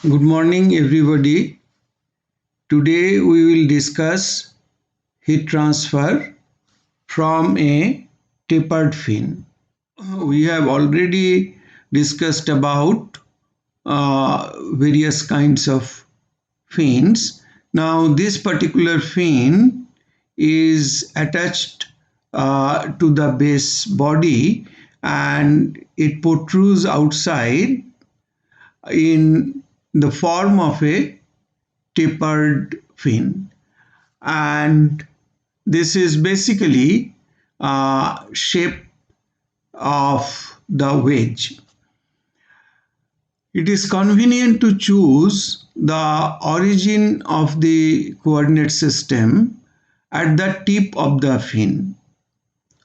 Good morning, everybody. Today we will discuss heat transfer from a tapered fin. We have already discussed about various kinds of fins. Now, this particular fin is attached to the base body and it protrudes outside in the form of a tapered fin, and this is basically shape of the wedge. It is convenient to choose the origin of the coordinate system at the tip of the fin.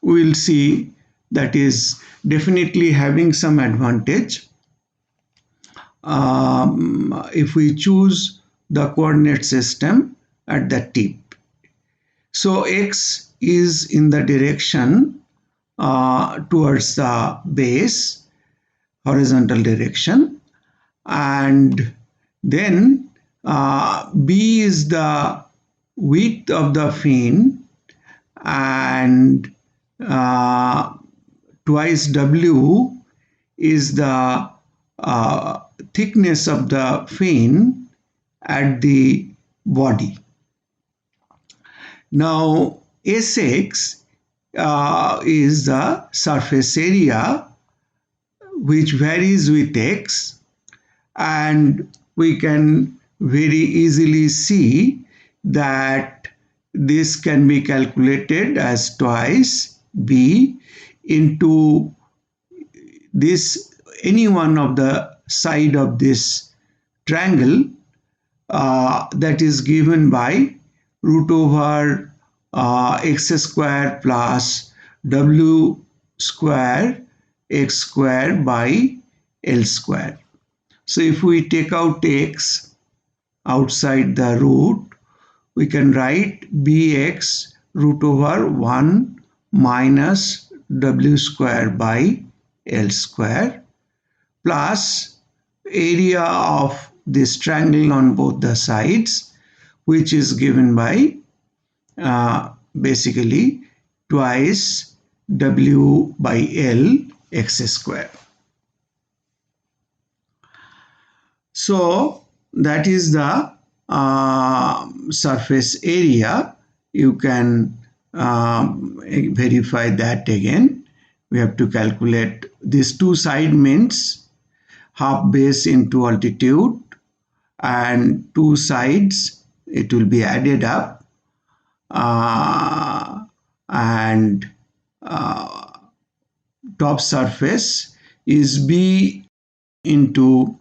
We will see that is definitely having some advantage. If we choose the coordinate system at the tip. So x is in the direction towards the base, horizontal direction, and then b is the width of the fin, and twice w is the thickness of the fin at the body. Now, Sx is the surface area which varies with x, and we can very easily see that this can be calculated as twice b into this any one of the side of this triangle that is given by root over x square plus w square x square by L square. So if we take out x outside the root, we can write bx root over 1 minus w square by L square plus area of this triangle on both the sides, which is given by basically twice w by L x square. So that is the surface area. You can verify that again. We have to calculate these two side means half base into altitude, and two sides it will be added up, and top surface is b into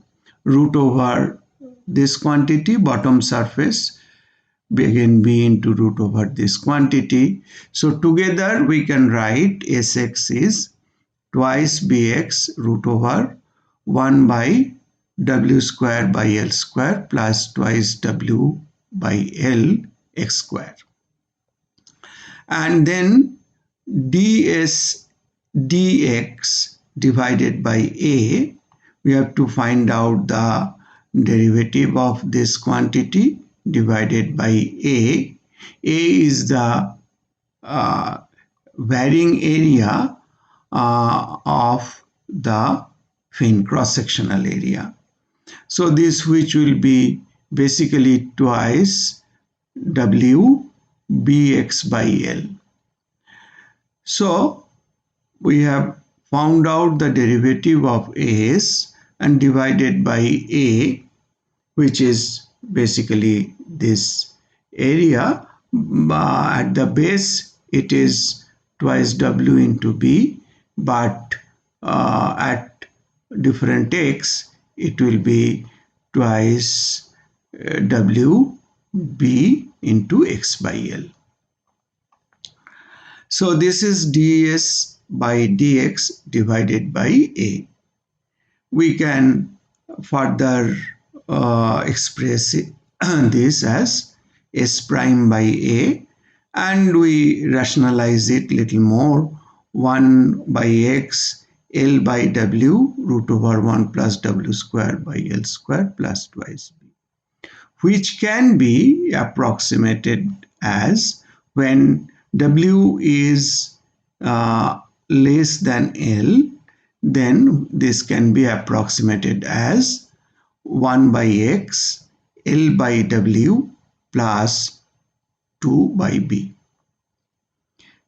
root over this quantity, bottom surface again b into root over this quantity. So together we can write Sx is twice bx root over 1 by w square by L square plus twice w by L x square. And then ds dx divided by a, we have to find out the derivative of this quantity divided by a. A is the varying area of the fin, cross-sectional area. So this, which will be basically twice w bx by L. So we have found out the derivative of as and divided by a, which is basically this area. At the base it is twice w into b, but at different x it will be twice w b into x by L. So this is ds by dx divided by a. We can further express this as s prime by a, and we rationalize it little more. 1 by x L by W root over 1 plus W square by L square plus twice B, which can be approximated as when W is less than L, then this can be approximated as 1 by X L by W plus 2 by B.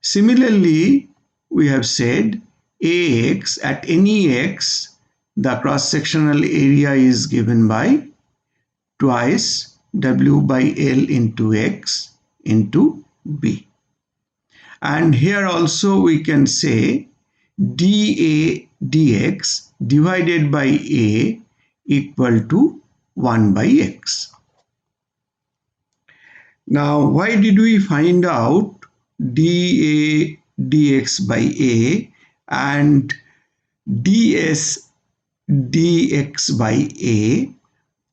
Similarly, we have said AX, at any X, the cross-sectional area is given by twice W by L into X into B. And here also we can say dA dx divided by A equal to 1 by X. Now, why did we find out dA dx by A and ds dx by A?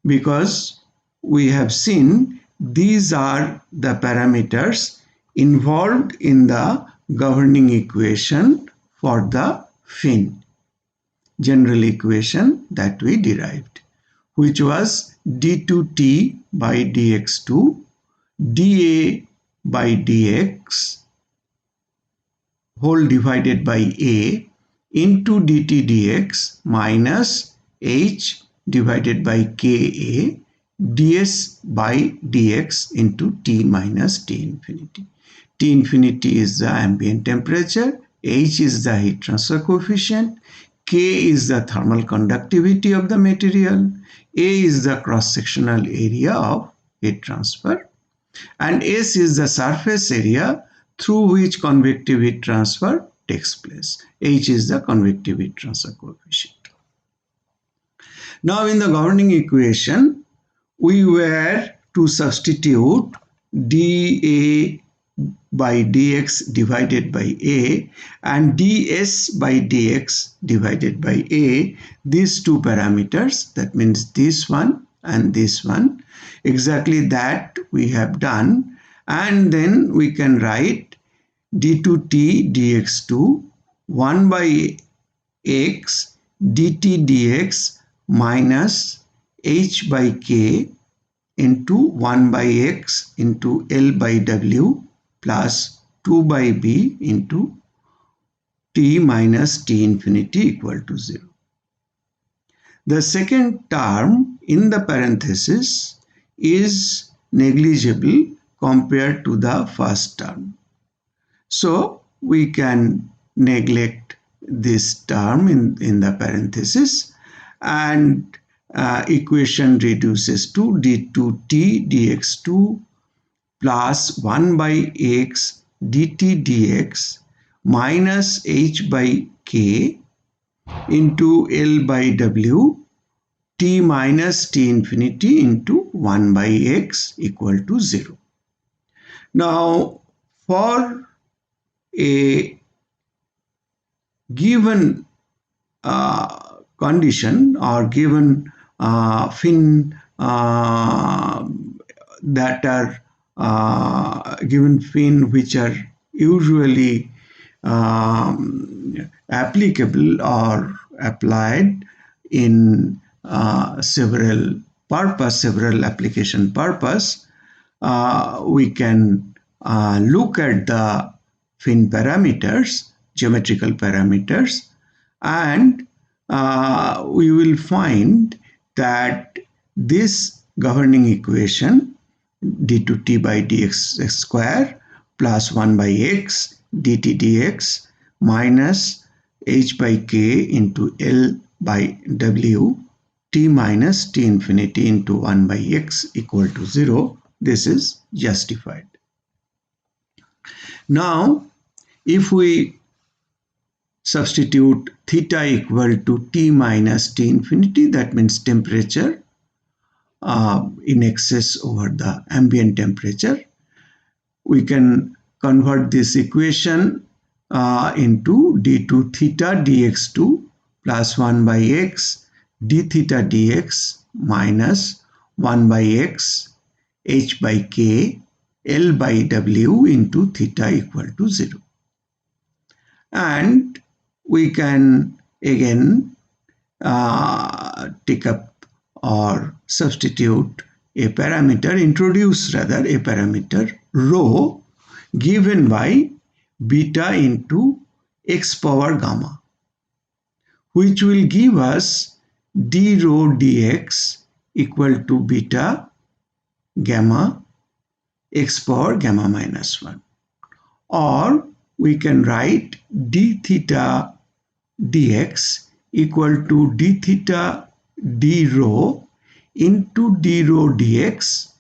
Because we have seen these are the parameters involved in the governing equation for the fin, general equation that we derived, which was d2t by dx2 dA by dx whole divided by A into dt dx minus h divided by Ka ds by dx into T minus T infinity. T infinity is the ambient temperature, H is the heat transfer coefficient, K is the thermal conductivity of the material, A is the cross-sectional area of heat transfer, and S is the surface area through which convective heat transfer takes place. H is the convective heat transfer coefficient. Now in the governing equation, we were to substitute dA by dx divided by A and ds by dx divided by A, these two parameters, that means this one and this one, exactly that we have done, and then we can write d2t dx2 1 by x dt dx minus h by k into 1 by x into L by W plus 2 by B into T minus T infinity equal to 0. The second term in the parenthesis is negligible compared to the first term. So we can neglect this term in the parenthesis, and equation reduces to d2t dx2 plus 1 by x dt dx minus h by k into L by W T minus T infinity into 1 by x equal to 0. Now, for a given condition or given fin that are given fin which are usually applicable or applied in several application purpose, we can look at the fin parameters, geometrical parameters, and we will find that this governing equation d2t by dx square plus 1 by x dt dx minus h by k into L by W T minus T infinity into 1 by x equal to 0, this is justified. Now, if we substitute theta equal to T minus T infinity, that means temperature in excess over the ambient temperature, we can convert this equation into d2 theta dx2 plus 1 by x d theta dx minus 1 by x h by k L by W into theta equal to 0. And we can again take up or substitute a parameter, introduce rather a parameter rho given by beta into x power gamma, which will give us d rho dx equal to beta gamma x power gamma minus 1. Or we can write d theta dx equal to d theta d rho into d rho dx,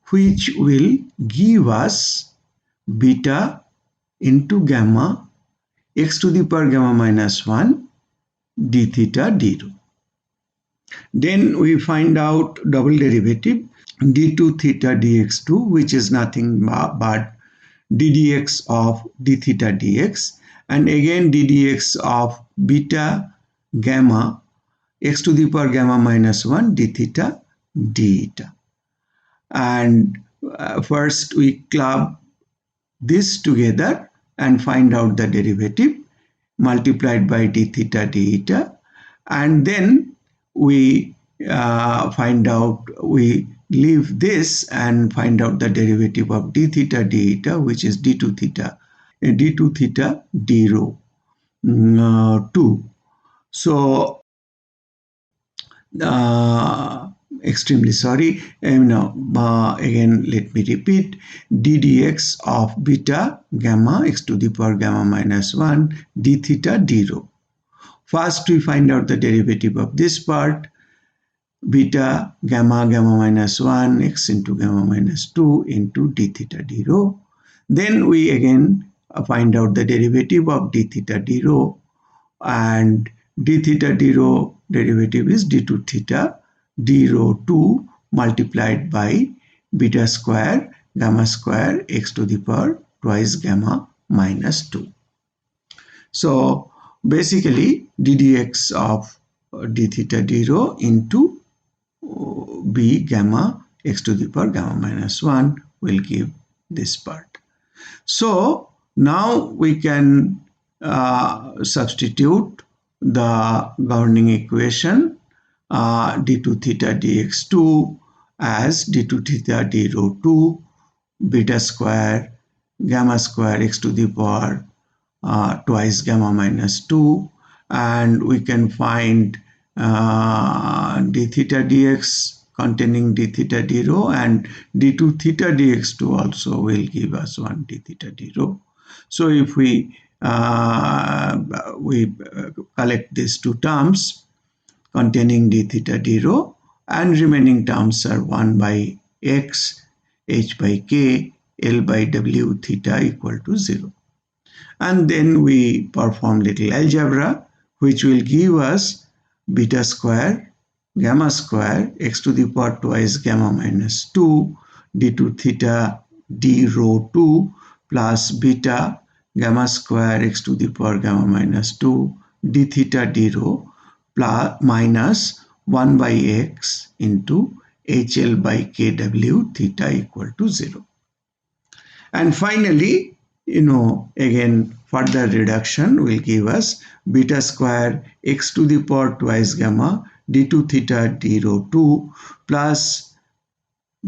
which will give us beta into gamma x to the power gamma minus 1 d theta d rho. Then we find out double derivative d2 theta dx2, which is nothing but d dx of d theta dx, and again d dx of beta gamma x to the power gamma minus 1 d theta d eta. And first we club this together and find out the derivative multiplied by d theta d eta, and then we leave this and find out the derivative of d theta d eta, which is d2 theta d rho 2. So extremely sorry. Again, let me repeat. d dx of beta gamma x to the power gamma minus 1 d theta d rho. First, we find out the derivative of this part, beta gamma minus 1 x into gamma minus 2 into d theta d rho. Then we again find out the derivative of d theta d rho, and d theta d rho derivative is d2 theta d rho 2 multiplied by beta square gamma square x to the power twice gamma minus 2. So basically d dx of d theta d rho into b gamma x to the power gamma minus 1 will give this part. So now we can substitute the governing equation d2 theta dx2 as d2 theta d rho 2 beta square gamma square x to the power twice gamma minus 2, and we can find d theta dx containing d theta d rho, and d2 theta dx2 also will give us 1 d theta d rho. So if we collect these two terms containing d theta d rho, and remaining terms are 1 by x, h by k, l by w theta equal to 0. And then we perform little algebra, which will give us beta square gamma square x to the power twice gamma minus 2 d2 theta d rho 2 plus beta gamma square x to the power gamma minus 2 d theta d rho plus minus 1 by x into hl by kw theta equal to 0. And finally, again further reduction will give us beta square x to the power twice gamma d2 theta d rho 2 plus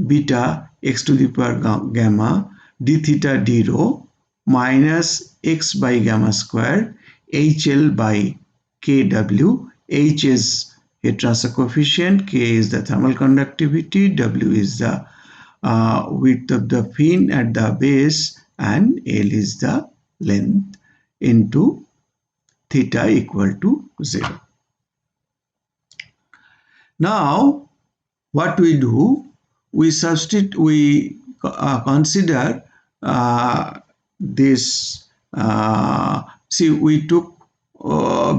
beta x to the power gamma d theta d rho minus x by gamma square hl by kw. H is heat transfer coefficient, k is the thermal conductivity, w is the width of the fin at the base, and L is the length, into theta equal to 0. Now what we do, we consider this, see, we took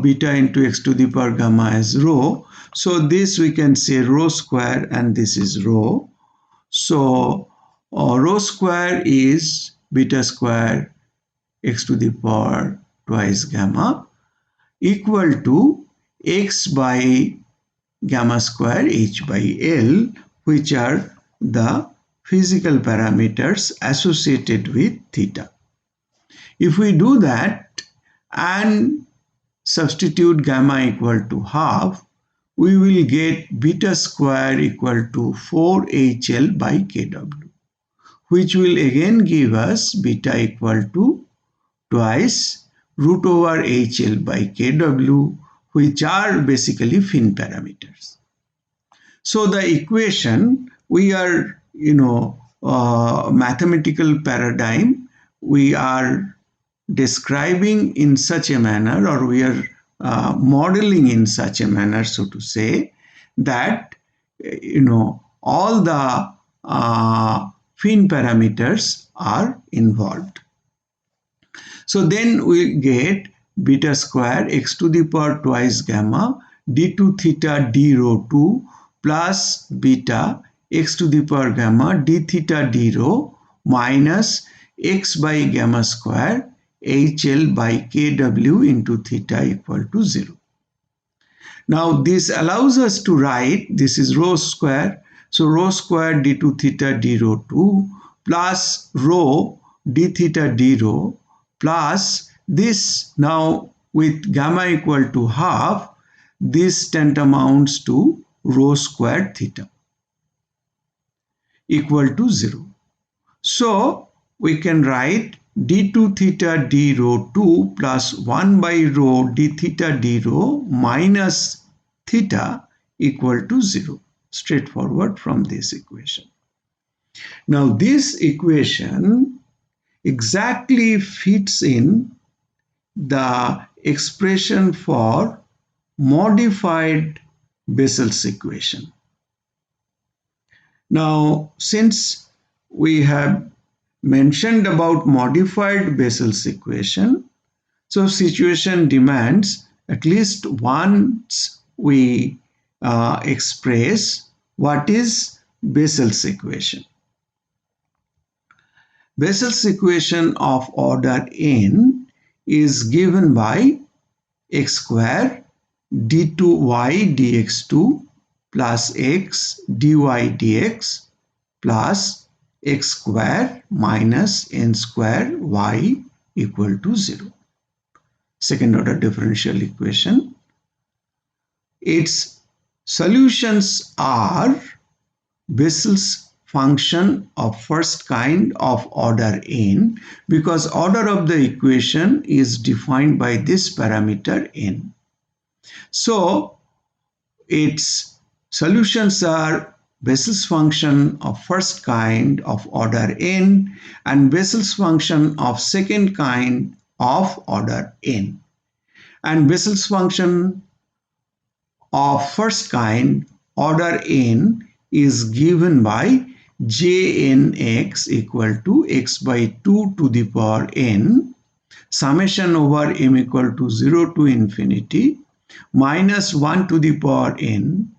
beta into x to the power gamma as rho, so this we can say rho square, and this is rho. So rho square is beta square x to the power twice gamma equal to x by gamma square h by L, which are the physical parameters associated with theta. If we do that and substitute gamma equal to half, we will get beta square equal to 4HL by KW, which will again give us beta equal to twice root over HL by KW, which are basically fin parameters. So the equation, we are, mathematical paradigm, we are describing in such a manner, or we are modeling in such a manner, so to say, that all the fin parameters are involved. So then we get beta square x to the power twice gamma d2 theta d rho 2 plus beta x to the power gamma d theta d rho minus x by gamma square HL by KW into theta equal to 0. Now this allows us to write, this is rho square, so rho square d2 theta d rho 2 plus rho d theta d rho plus this, now with gamma equal to half, this tantamounts to rho squared theta equal to 0. So we can write d2 theta d rho 2 plus 1 by rho d theta d rho minus theta equal to 0. Straightforward from this equation. Now this equation exactly fits in the expression for modified Bessel's equation. Now, since we have mentioned about modified Bessel's equation, so situation demands at least once we express what is Bessel's equation. Bessel's equation of order n is given by x square d2y dx2 plus x dy dx plus x square minus n square y equal to 0. Second order differential equation. Its solutions are Bessel's function of first kind of order n, because order of the equation is defined by this parameter n. So its solutions are Bessel's function of first kind of order n and Bessel's function of second kind of order n. And Bessel's function of first kind order n is given by Jnx equal to x by 2 to the power n summation over m equal to 0 to infinity minus 1 to the power n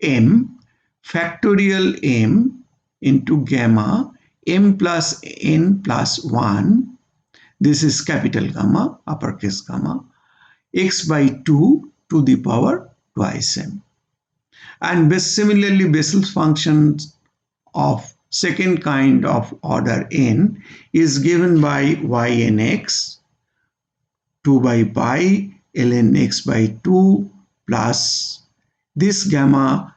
m factorial m into gamma m plus n plus 1, this is capital gamma, uppercase gamma, x by 2 to the power twice m. And similarly, Bessel's functions of second kind of order n is given by ynx 2 by pi ln x by 2 plus this gamma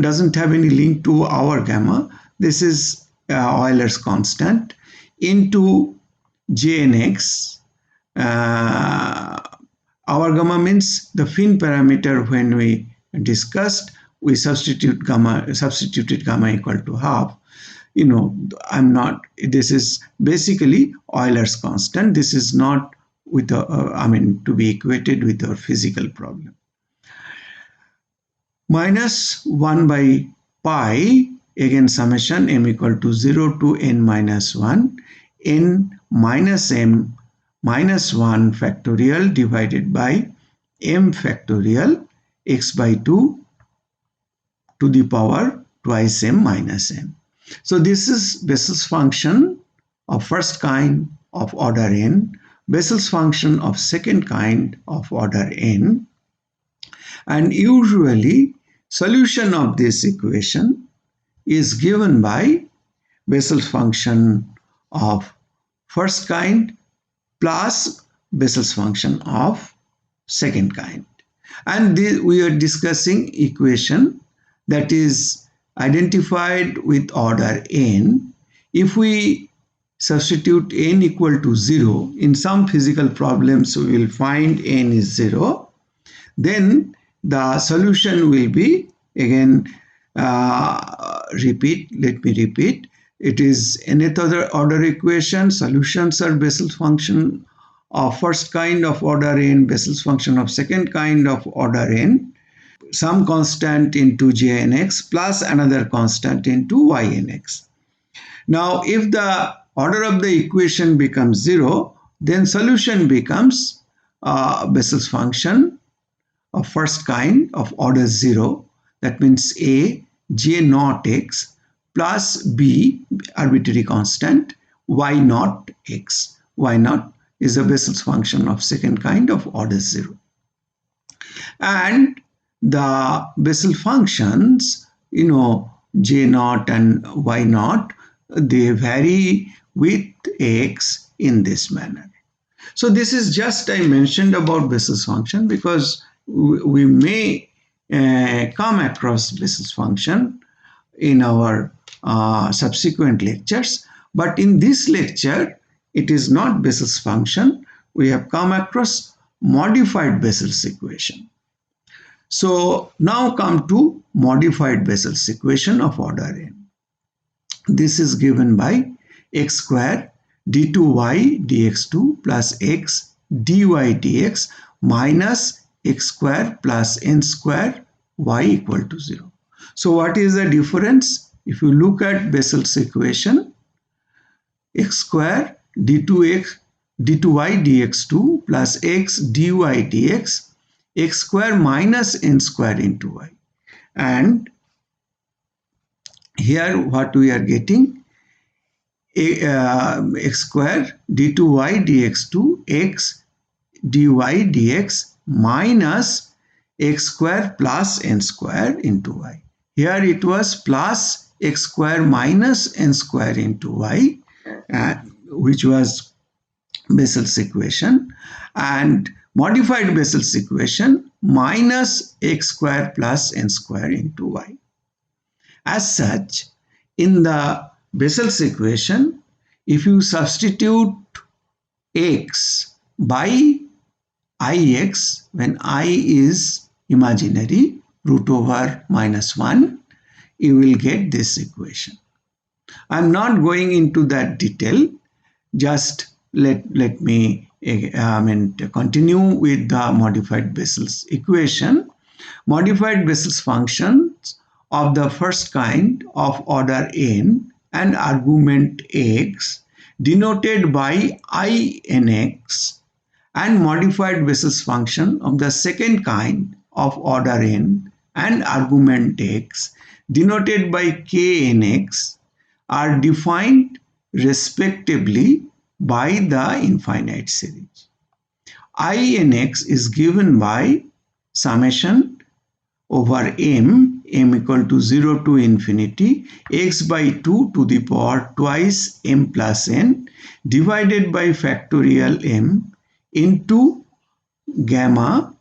doesn't have any link to our gamma, this is Euler's constant, into Jnx. Our gamma means the fin parameter. When we discussed, we substituted gamma equal to half. This is basically Euler's constant. This is not with to be equated with our physical problem. Minus 1 by pi, again summation m equal to 0 to n minus 1, n minus m minus 1 factorial divided by m factorial x by 2 to the power twice m minus m. So this is Bessel's function of first kind of order n, Bessel's function of second kind of order n, and usually solution of this equation is given by Bessel's function of first kind plus Bessel's function of second kind. And we are discussing equation that is identified with order n. If we substitute n equal to 0, in some physical problems we will find n is 0, then the solution will be, again, let me repeat, it is nth order equation. Solutions are Bessel's function of first kind of order n, Bessel's function of second kind of order n, some constant into jnx plus another constant into ynx. Now, if the order of the equation becomes 0, then solution becomes Bessel's function of first kind of order 0. That means a j naught x plus b, arbitrary constant, y naught x. Y naught is a Bessel's function of second kind of order 0. And the Bessel functions, j naught and y naught, they vary with x in this manner. So this is just I mentioned about Bessel's function because we may come across Bessel's function in our subsequent lectures. But in this lecture, it is not Bessel's function. We have come across modified Bessel's equation. So now come to modified Bessel's equation of order n. This is given by x square d2y dx2 plus x dy dx minus x square plus n square y equal to 0. So what is the difference? If you look at Bessel's equation, x square d2y dx2 plus x dy dx, x square minus n square into y. And here what we are getting, x square d2y dx2 x dy dx minus x square plus n square into y. Here it was plus x square minus n square into y, which was Bessel's equation, and modified Bessel's equation minus x square plus n square into y. As such, in the Bessel's equation, if you substitute x by ix, when I is imaginary, root over minus 1, you will get this equation. I'm not going into that detail. Just let me continue with the modified Bessel's equation. Modified Bessel's functions of the first kind of order n and argument x denoted by inx, and modified Bessel's function of the second kind of order n and argument x denoted by knx are defined respectively by the infinite series. Inx is given by summation over m equal to 0 to infinity, x by 2 to the power twice m plus n divided by factorial m into gamma,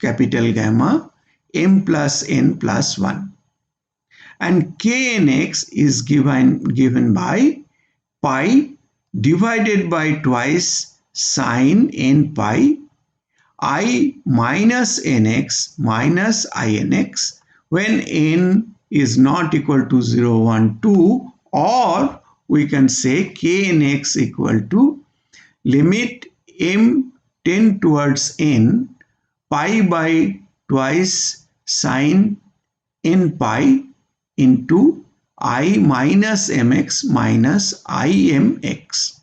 capital Gamma, m plus n plus 1. And knx is given by pi divided by twice sine n pi I minus nx minus inx when n is not equal to 0, 1, 2, or we can say knx equal to limit m tend towards n pi by twice sine n pi into I minus mx minus imx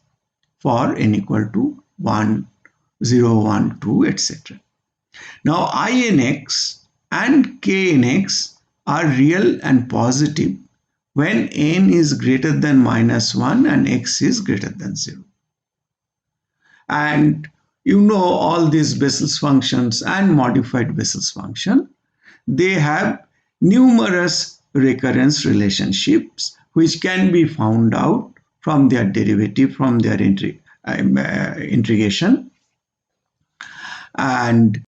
for n equal to 1, 0, 1, 2, etc. Now inx and knx are real and positive when n is greater than minus 1 and x is greater than 0. And all these Bessel's functions and modified Bessel's function, they have numerous recurrence relationships which can be found out from their derivative, from their integration. And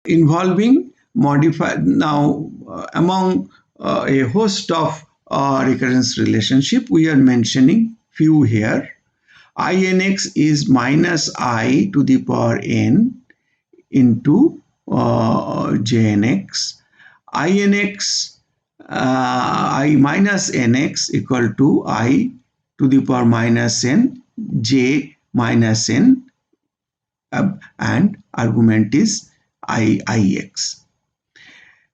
involving modified now among a host of recurrence relationship. We are mentioning few here. Inx is minus I to the power n into jnx. Inx I minus nx equal to I to the power minus n j minus n, and argument is ix.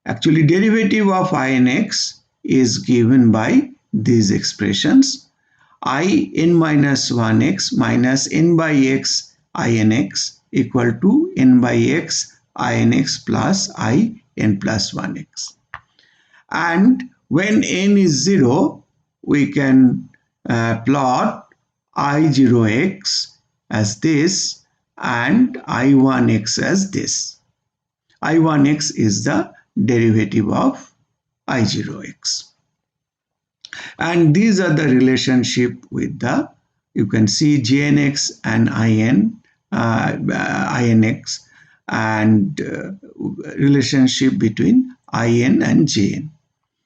Actually, derivative of inx is given by these expressions: I n minus 1x minus n by x inx equal to n by x inx plus I n plus 1x. And when n is 0, we can plot I0x as this and I1x as this. I1x is the derivative of I0x. And these are the relationship with the, you can see jnx and inx, and relationship between in and jn.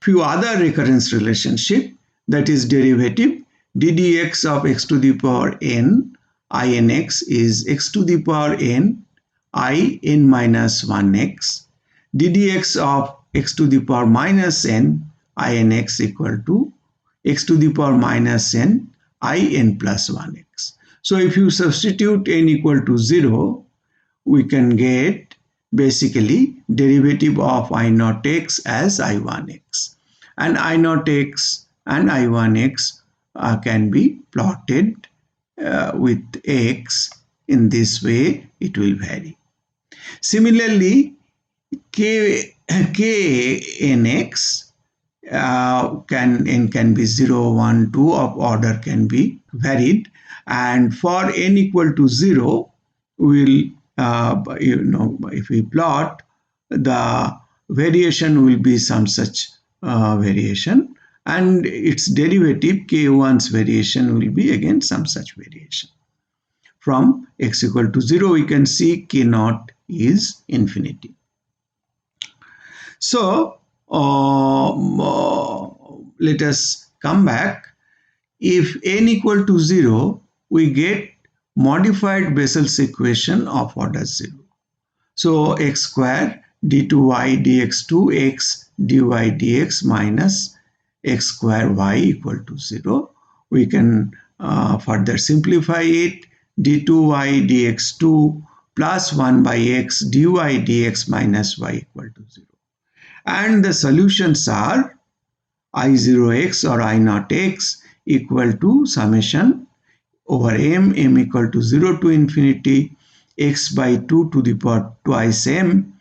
Few other recurrence relationship, that is derivative ddx of x to the power n inx is x to the power n I n minus 1x. ddx of x to the power minus n inx equal to x to the power minus n in plus 1x. So if you substitute n equal to 0, we can get basically derivative of I naught x as I1x. And I naught x and I1x can be plotted with x. In this way, it will vary. Similarly, knx can be 0, 1, 2 of order can be varied, and for n equal to 0, we'll if we plot, the variation will be some such variation, and its derivative k1's variation will be again some such variation. From x equal to 0, we can see k naught is infinity. So let us come back. If n equal to 0, we get modified Bessel's equation of order 0. So x square d2y dx2 x dy dx minus x square y equal to 0. We can further simplify it. d2y dx2 plus 1 by x dy dx minus y equal to 0. And the solutions are I0x or I naught x equal to summation over m equal to 0 to infinity x by 2 to the power twice m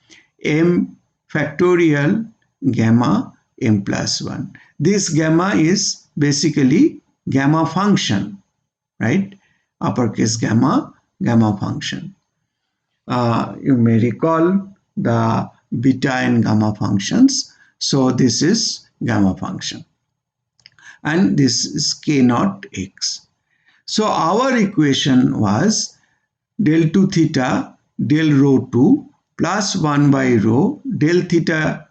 factorial gamma m plus 1. This gamma is basically gamma function, right? Uppercase gamma function. You may recall the beta and gamma functions. So this is gamma function, and this is k naught x. So our equation was del 2 theta del rho 2 plus 1 by rho del theta,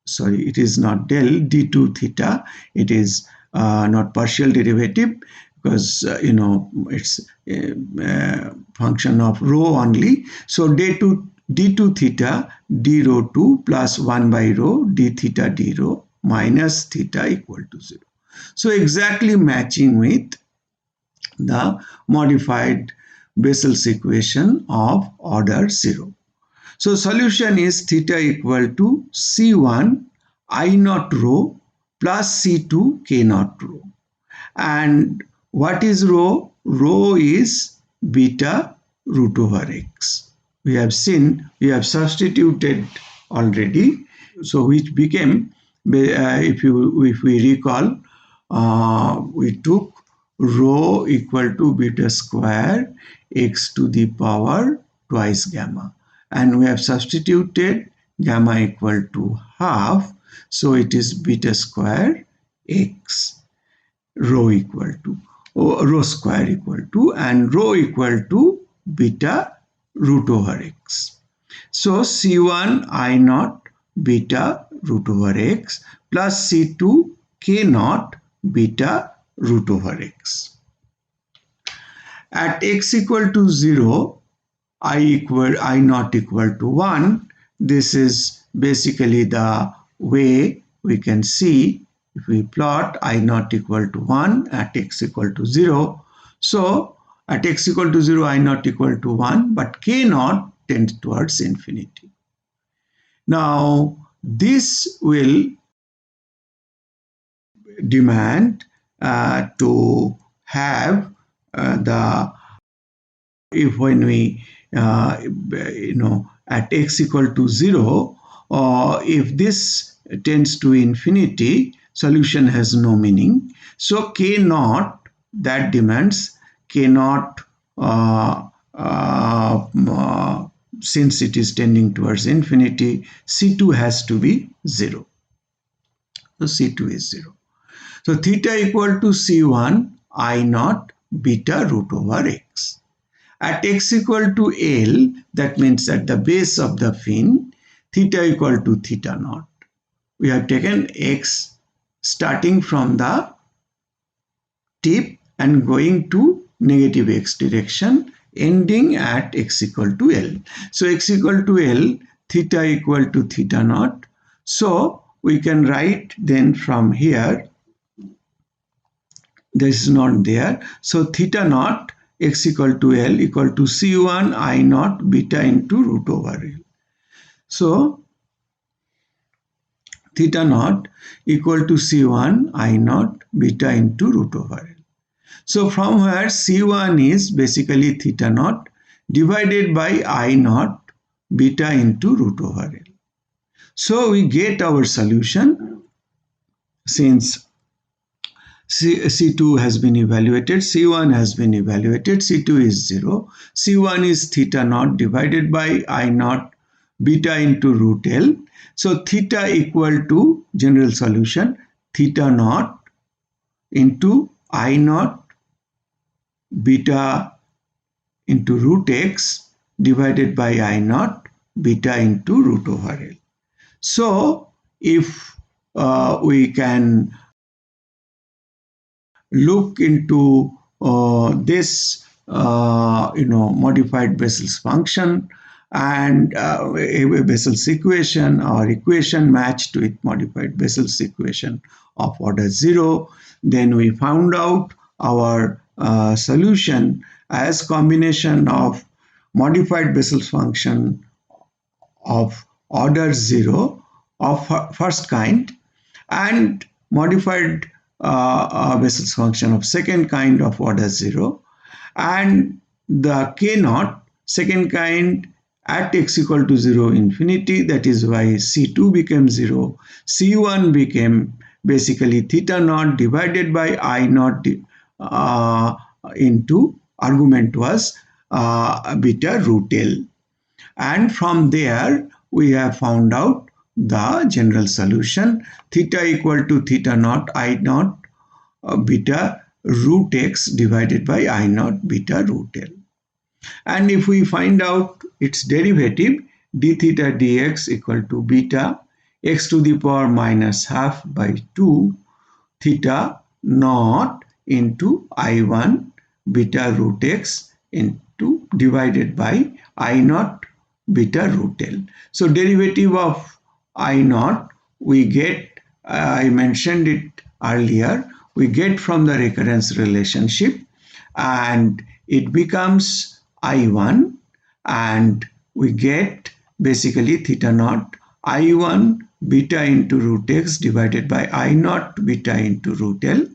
sorry, it is not del d2 theta, it is not partial derivative, because it's a function of rho only. So d2 theta d rho 2 plus 1 by rho d theta d rho minus theta equal to 0. So exactly matching with the modified Bessel's equation of order 0. So solution is theta equal to C1 I naught rho plus C2 K naught rho. And what is rho? Rho is beta root over x. We have seen, we have substituted already. So which became, if we recall, we took rho equal to beta square x to the power twice gamma, and we have substituted gamma equal to half, so it is beta square x rho equal to rho square equal to, and rho equal to beta root over x. So C1 I naught beta root over x plus C2 k naught beta root over x. At x equal to 0, I not equal to 1. This is basically the way we can see if we plot I not equal to 1 at x equal to 0. So at x equal to 0, I not equal to 1, but k naught tends towards infinity. Now this will demand to have the if when we at x equal to 0, if this tends to infinity, solution has no meaning. So k naught, that demands k naught, since it is tending towards infinity, C2 has to be 0. So C2 is 0. So theta equal to C1 I naught beta root over x. At x equal to L, that means at the base of the fin, theta equal to theta naught. We have taken x starting from the tip and going to negative x direction, ending at x equal to L. So x equal to L, theta equal to theta naught. So we can write then from here, this is not there. So theta naught x equal to L equal to C1 I naught beta into root over L. So theta naught equal to C1 I naught beta into root over L. So from where C1 is basically theta naught divided by I naught beta into root over L. So we get our solution since C2 has been evaluated, C1 has been evaluated, C2 is 0, C1 is theta naught divided by I naught beta into root L. So theta equal to, general solution, theta naught into I naught beta into root x divided by I naught beta into root over L. So if we can look into this modified Bessel's function and a Bessel's equation or equation matched with modified Bessel's equation of order 0, then we found out our solution as combination of modified Bessel's function of order 0 of first kind and modified Bessel's function of second kind of order 0, and the k naught second kind at x equal to 0 infinity, that is why C2 became 0, C1 became basically theta naught divided by I naught into argument was beta root L, and from there we have found out the general solution, theta equal to theta naught I naught beta root x divided by I naught beta root L. And if we find out its derivative, d theta dx equal to beta x to the power minus half by 2 theta naught into I1 beta root x into divided by I naught beta root L. So derivative of I naught we get, I mentioned it earlier, we get from the recurrence relationship and it becomes I1, and we get basically theta naught I1 beta into root x divided by I naught beta into root L,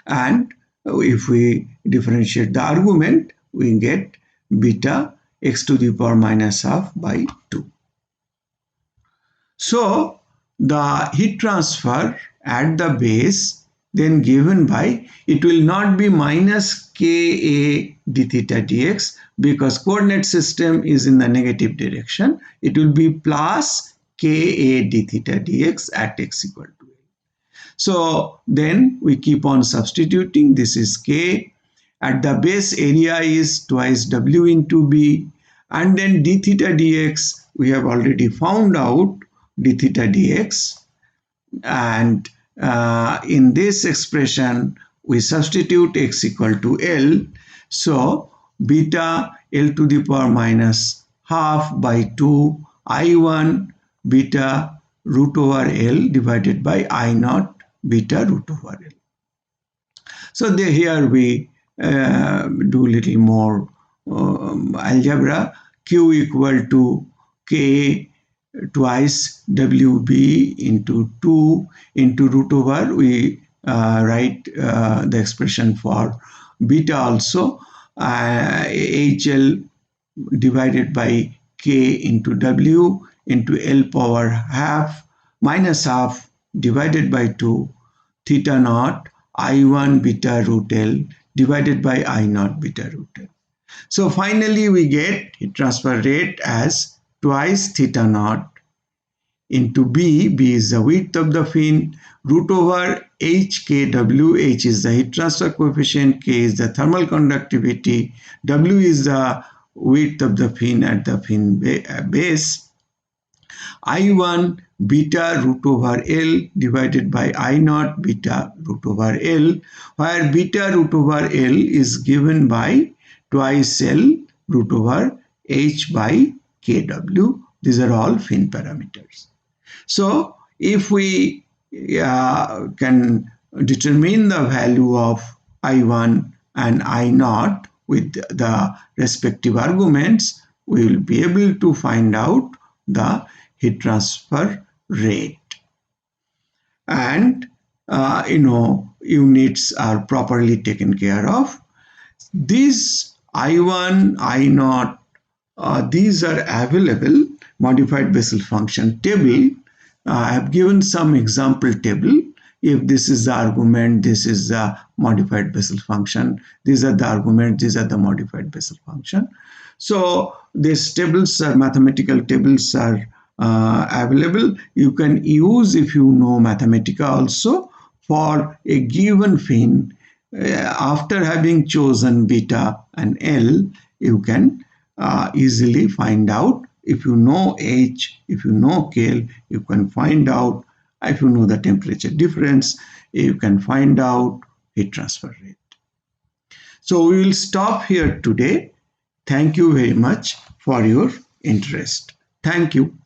and if we differentiate the argument we get beta x to the power minus half by 2. So the heat transfer at the base then given by, it will not be minus Ka d theta dx because coordinate system is in the negative direction. It will be plus Ka d theta dx at x equal to A. So then we keep on substituting. This is K. At the base area is twice W into B. And then d theta dx, we have already found out d theta dx. And in this expression, we substitute x equal to L. So beta L to the power minus half by 2 I1 beta root over L divided by I naught beta root over L. So here we do little more algebra. Q equal to K twice WB into 2 into root over. We write the expression for beta also. HL divided by K into W into L power half minus half divided by 2 theta naught I1 beta root L divided by I naught beta root L. So finally we get heat transfer rate as twice theta naught into B. B is the width of the fin, root over HKW. H is the heat transfer coefficient, K is the thermal conductivity, W is the width of the fin at the fin base, I1 beta root over L divided by I naught beta root over L, where beta root over L is given by twice L root over H by KW. These are all fin parameters. So if we can determine the value of I1 and I naught with the respective arguments, we will be able to find out the heat transfer rate. And units are properly taken care of. These I1, I naught, these are available modified Bessel function table. I have given some example table. If this is the argument, this is the modified Bessel function. These are the argument, these are the modified Bessel function. So these tables are mathematical tables are available. You can use, if you know Mathematica also, for a given fin. After having chosen beta and L, you can easily find out. If you know H, if you know KL, you can find out. If you know the temperature difference, you can find out heat transfer rate. So we will stop here today. Thank you very much for your interest. Thank you.